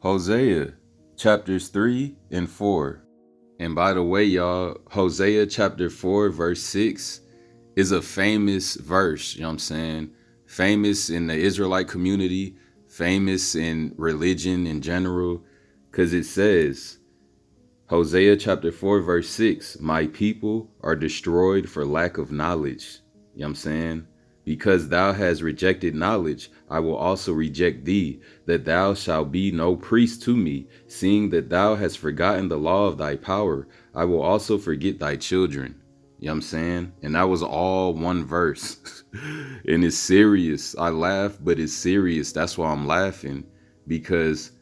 Hosea chapters 3 and 4. And by the way, y'all, Hosea chapter 4 verse 6 is a famous verse, you know what I'm saying? Famous in the Israelite community, famous in religion in general, because it says, Hosea chapter 4 verse 6, my people are destroyed for lack of knowledge. You know what I'm saying? Because thou hast rejected knowledge, I will also reject thee, that thou shalt be no priest to me. Seeing that thou hast forgotten the law of thy power, I will also forget thy children. You know what I'm saying? And that was all one verse. And it's serious. I laugh, but it's serious. That's why I'm laughing. Because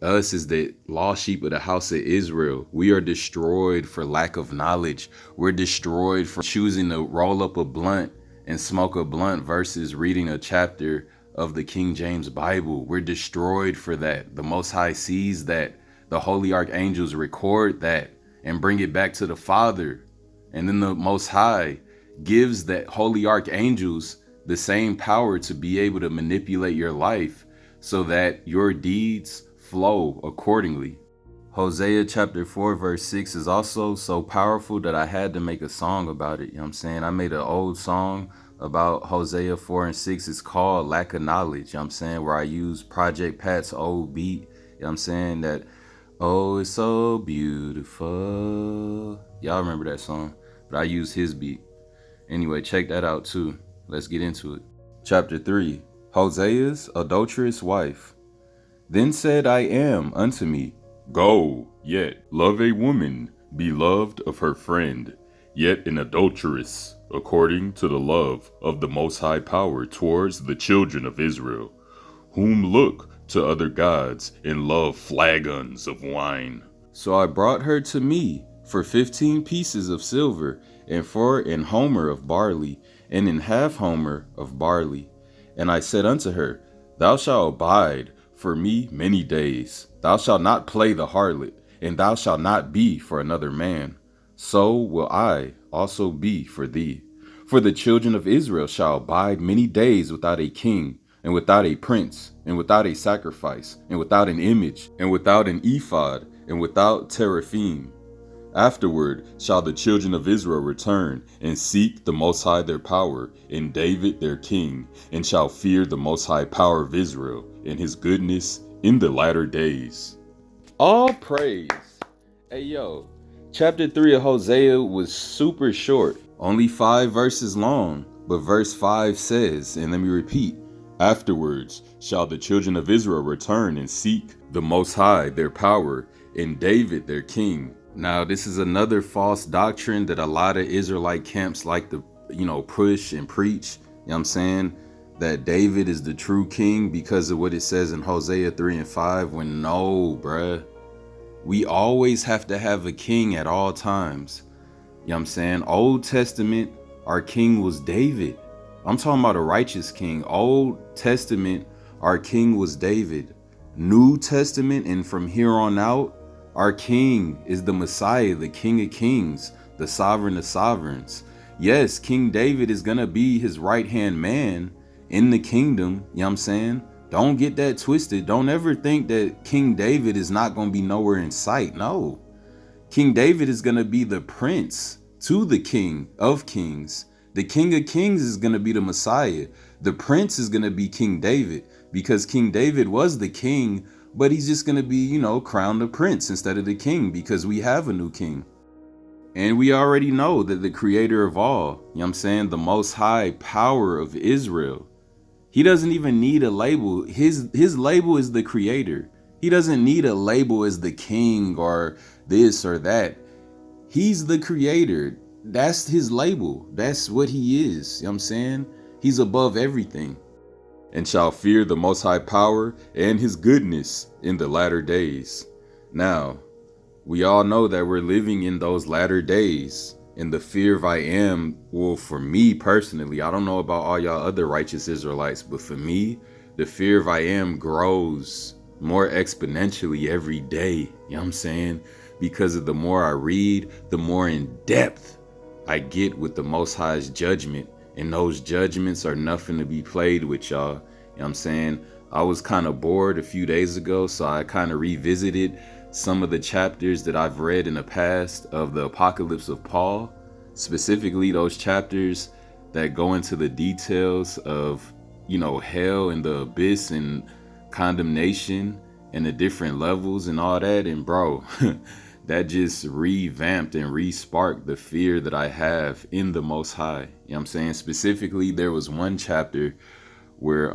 us as the lost sheep of the house of Israel, we are destroyed for lack of knowledge. We're destroyed for choosing to roll up a blunt and smoke a blunt versus reading a chapter of the King James Bible. We're destroyed for that. The Most High sees that. The holy archangels record that and bring it back to the Father. And then the Most High gives that holy archangels the same power to be able to manipulate your life so that your deeds flow accordingly. Hosea chapter 4 verse 6 is also so powerful that I had to make a song about it. You know what I'm saying? I made an old song about Hosea 4 and 6. It's called Lack of Knowledge. You know what I'm saying? Where I use Project Pat's old beat. You know what I'm saying? That, oh, it's so beautiful. Y'all remember that song? But I use his beat. Anyway, check that out too. Let's get into it. Chapter 3. Hosea's adulterous wife. Then said I am unto me, go, yet love a woman, beloved of her friend, yet an adulteress, according to the love of the Most High power towards the children of Israel, whom look to other gods and love flagons of wine. So I brought her to me for 15 pieces of silver, and for an homer of barley, and an half homer of barley. And I said unto her, thou shalt abide for me many days. Thou shalt not play the harlot, and thou shalt not be for another man. So will I also be for thee. For the children of Israel shall abide many days without a king, and without a prince, and without a sacrifice, and without an image, and without an ephod, and without teraphim. Afterward shall the children of Israel return and seek the Most High their power, and David their king, and shall fear the Most High power of Israel and his goodness in the latter days. All praise. Hey yo, chapter 3 of Hosea was super short, only 5 verses long, but verse 5 says, and let me repeat, afterwards shall the children of Israel return and seek the Most High their power, and David their king. Now, this is another false doctrine that a lot of Israelite camps like to, push and preach. You know what I'm saying? That David is the true king because of what it says in Hosea 3 and 5, when no, bruh. We always have to have a king at all times. You know what I'm saying? Old Testament, our king was David. I'm talking about a righteous king. Old Testament, our king was David. New Testament, and from here on out, our king is the Messiah, the King of Kings, the Sovereign of Sovereigns. Yes, King David is going to be his right-hand man in the kingdom. You know what I'm saying? Don't get that twisted. Don't ever think that King David is not going to be nowhere in sight. No. King David is going to be the prince to the King of Kings. The King of Kings is going to be the Messiah. The prince is going to be King David, because King David was the king, but he's just going to be, crowned a prince instead of the king, because we have a new king. And we already know that the creator of all, you know what I'm saying, the Most High power of Israel, he doesn't even need a label. His label is the creator. He doesn't need a label as the king or this or that. He's the creator. That's his label. That's what he is. You know what I'm saying? He's above everything. And shall fear the Most High power and his goodness in the latter days. Now, we all know that we're living in those latter days. And the fear of I am, well, for me personally, I don't know about all y'all other righteous Israelites, but for me, the fear of I am grows more exponentially every day. You know what I'm saying? Because of the more I read, the more in depth I get with the Most High's judgment. And those judgments are nothing to be played with, y'all. You know what I'm saying? I was kind of bored a few days ago, so I kind of revisited some of the chapters that I've read in the past of the Apocalypse of Paul, specifically those chapters that go into the details of, hell and the abyss and condemnation and the different levels and all that. And bro, that just revamped and re-sparked the fear that I have in the Most High. You know what I'm saying? Specifically, there was one chapter where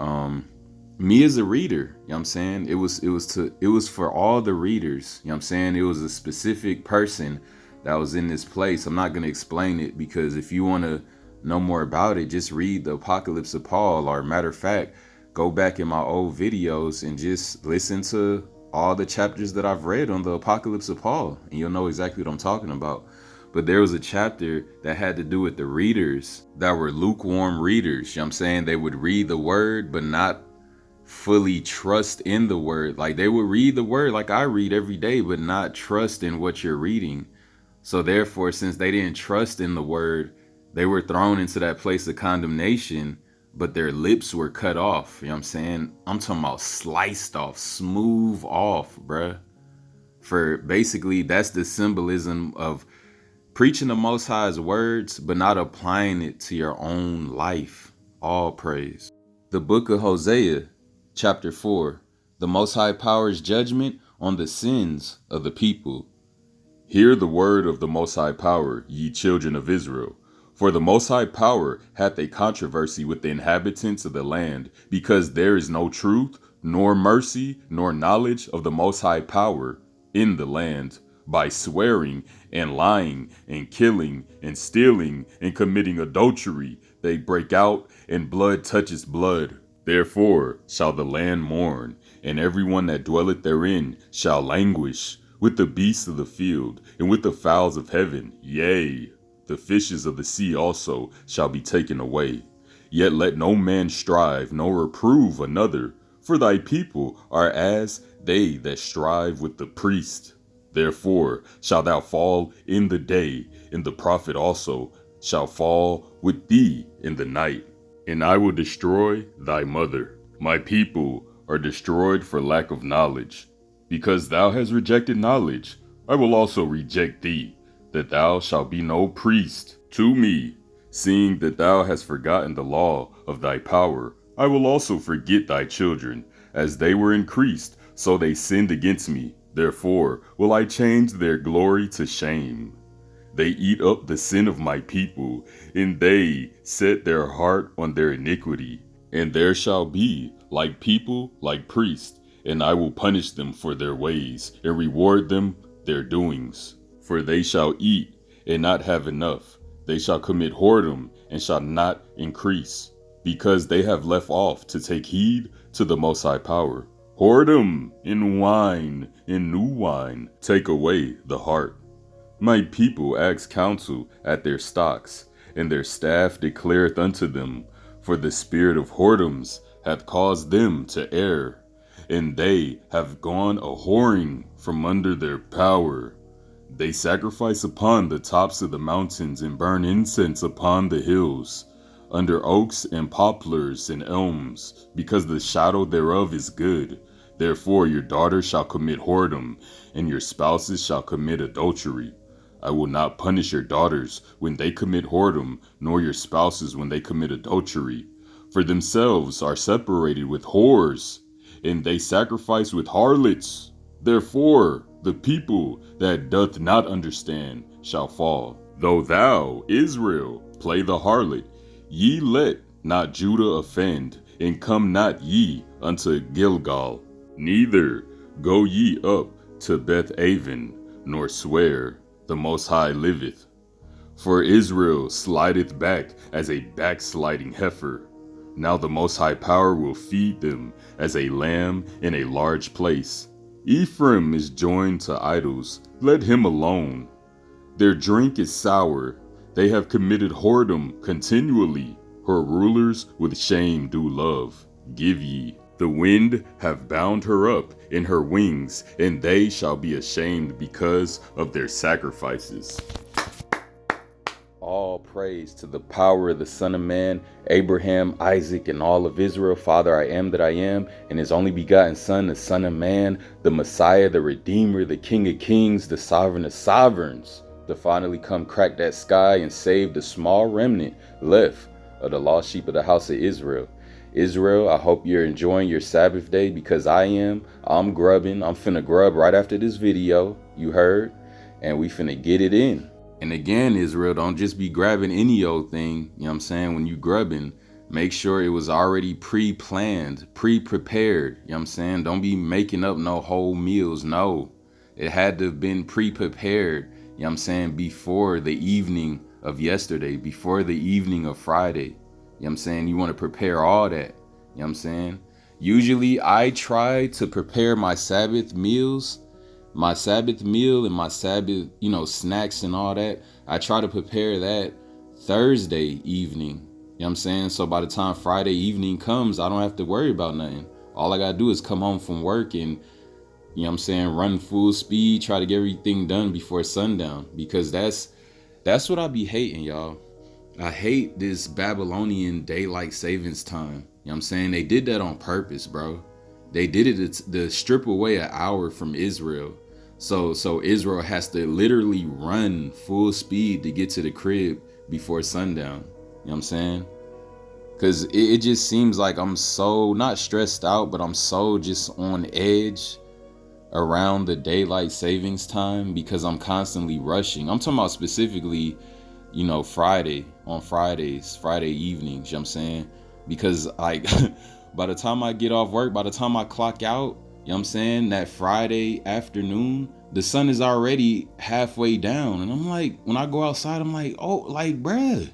me as a reader, you know what I'm saying, it was for all the readers, you know what I'm saying? It was a specific person that was in this place. I'm not going to explain it, because if you want to know more about it, just read the Apocalypse of Paul, or matter of fact, go back in my old videos and just listen to all the chapters that I've read on the Apocalypse of Paul, and you'll know exactly what I'm talking about. But there was a chapter that had to do with the readers that were lukewarm readers. You know what I'm saying? They would read the word, but not fully trust in the word. Like, they would read the word like I read every day, but not trust in what you're reading. So therefore, since they didn't trust in the word, they were thrown into that place of condemnation, but their lips were cut off. You know what I'm saying? I'm talking about sliced off, smooth off, bruh. For basically, that's the symbolism of preaching the Most High's words, but not applying it to your own life. All praise. The book of Hosea, chapter 4, the Most High Power's judgment on the sins of the people. Hear the word of the Most High Power, ye children of Israel. For the Most High Power hath a controversy with the inhabitants of the land, because there is no truth, nor mercy, nor knowledge of the Most High Power in the land. By swearing and lying and killing and stealing and committing adultery, they break out, and blood touches blood. Therefore shall the land mourn, and everyone that dwelleth therein shall languish, with the beasts of the field, and with the fowls of heaven. Yea, the fishes of the sea also shall be taken away. Yet let no man strive, nor reprove another, for thy people are as they that strive with the priest. Therefore shalt thou fall in the day, and the prophet also shall fall with thee in the night. And I will destroy thy mother. My people are destroyed for lack of knowledge. Because thou hast rejected knowledge, I will also reject thee, that thou shalt be no priest to me. Seeing that thou hast forgotten the law of thy power, I will also forget thy children. As they were increased, so they sinned against me. Therefore will I change their glory to shame. They eat up the sin of my people, and they set their heart on their iniquity. And there shall be like people, like priests, and I will punish them for their ways, and reward them their doings. For they shall eat, and not have enough. They shall commit whoredom, and shall not increase, because they have left off to take heed to the Most High Power. Whoredom in wine, in new wine, take away the heart. My people ask counsel at their stocks, and their staff declareth unto them, for the spirit of whoredoms hath caused them to err, and they have gone a whoring from under their power. They sacrifice upon the tops of the mountains, and burn incense upon the hills, under oaks and poplars and elms, because the shadow thereof is good. Therefore your daughters shall commit whoredom, and your spouses shall commit adultery. I will not punish your daughters when they commit whoredom, nor your spouses when they commit adultery. For themselves are separated with whores, and they sacrifice with harlots. Therefore the people that doth not understand shall fall. Though thou, Israel, play the harlot, ye let not Judah offend, and come not ye unto Gilgal. Neither go ye up to Beth-aven, nor swear, the Most High liveth. For Israel slideth back as a backsliding heifer. Now the Most High Power will feed them as a lamb in a large place. Ephraim is joined to idols, let him alone. Their drink is sour, they have committed whoredom continually. Her rulers with shame do love. Give ye. The wind have bound her up in her wings, and they shall be ashamed because of their sacrifices. All praise to the power of the Son of Man, Abraham, Isaac, and all of Israel. Father, I am that I am, and his only begotten Son, the Son of Man, the Messiah, the Redeemer, the King of Kings, the Sovereign of Sovereigns, to finally come crack that sky and save the small remnant left of the lost sheep of the house of Israel. Israel, I hope you're enjoying your Sabbath day, because I am. I'm grubbing. I'm finna grub right after this video, you heard? And we finna get it in. And again, Israel, don't just be grabbing any old thing, you know what I'm saying? When you grubbing, make sure it was already pre-planned, pre-prepared, you know what I'm saying? Don't be making up no whole meals, no. It had to have been pre-prepared, you know what I'm saying, before the evening of yesterday, before the evening of Friday, you know what I'm saying? You want to prepare all that, you know what I'm saying? Usually I try to prepare my Sabbath meals, my Sabbath meal and my Sabbath, snacks and all that. I try to prepare that Thursday evening. You know what I'm saying? So by the time Friday evening comes, I don't have to worry about nothing. All I gotta do is come home from work and, you know what I'm saying, run full speed, try to get everything done before sundown. Because that's what I be hating, y'all. I hate this Babylonian daylight savings time. You know what I'm saying? They did that on purpose, bro. They did it to strip away an hour from Israel. So Israel has to literally run full speed to get to the crib before sundown. You know what I'm saying? Because it just seems like I'm so, not stressed out, but I'm so just on edge around the daylight savings time because I'm constantly rushing. I'm talking about specifically, Friday evenings, you know what I'm saying? Because like by the time I get off work, by the time I clock out, you know what I'm saying, that Friday afternoon, the sun is already halfway down. And I'm like, when I go outside, I'm like, oh, like, bruh,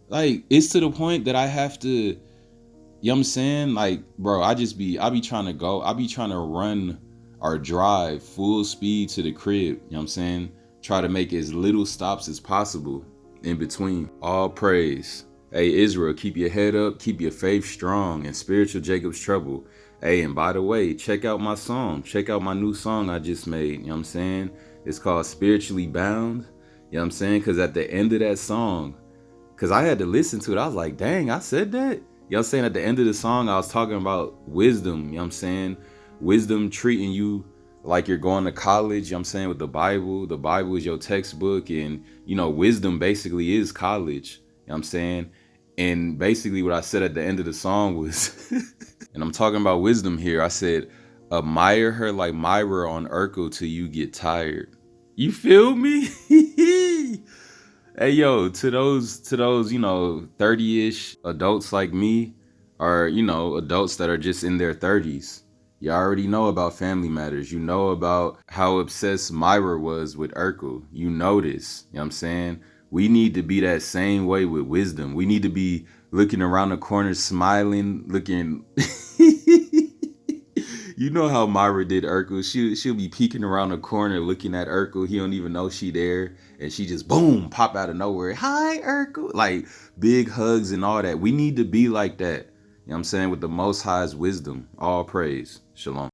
like, it's to the point that I have to, you know what I'm saying? Like, bro, I be trying to run or drive full speed to the crib, you know what I'm saying? Try to make as little stops as possible in between. All praise. Hey, Israel, keep your head up, keep your faith strong, and spiritual Jacob's trouble. Hey, and by the way, check out my song. Check out my new song I just made, you know what I'm saying? It's called Spiritually Bound, you know what I'm saying? Because at the end of that song, because I had to listen to it, I was like, dang, I said that? You know what I'm saying? At the end of the song, I was talking about wisdom, you know what I'm saying? Wisdom treating you like you're going to college, you know what I'm saying, with the Bible. The Bible is your textbook, and, wisdom basically is college, you know what I'm saying? And basically what I said at the end of the song was, and I'm talking about wisdom here, I said, admire her like Myra on Urkel till you get tired. You feel me? Hey, yo, to those, 30-ish adults like me, or, adults that are just in their 30s, you already know about Family Matters. You know about how obsessed Myra was with Urkel. You know this, you know what I'm saying? We need to be that same way with wisdom. We need to be looking around the corner, smiling, looking. You know how Myra did Urkel. She'll be peeking around the corner, looking at Urkel. He don't even know she there, and she just boom pop out of nowhere. Hi, Urkel. Like big hugs and all that. We need to be like that. You know what I'm saying? With the Most High's wisdom. All praise. Shalom.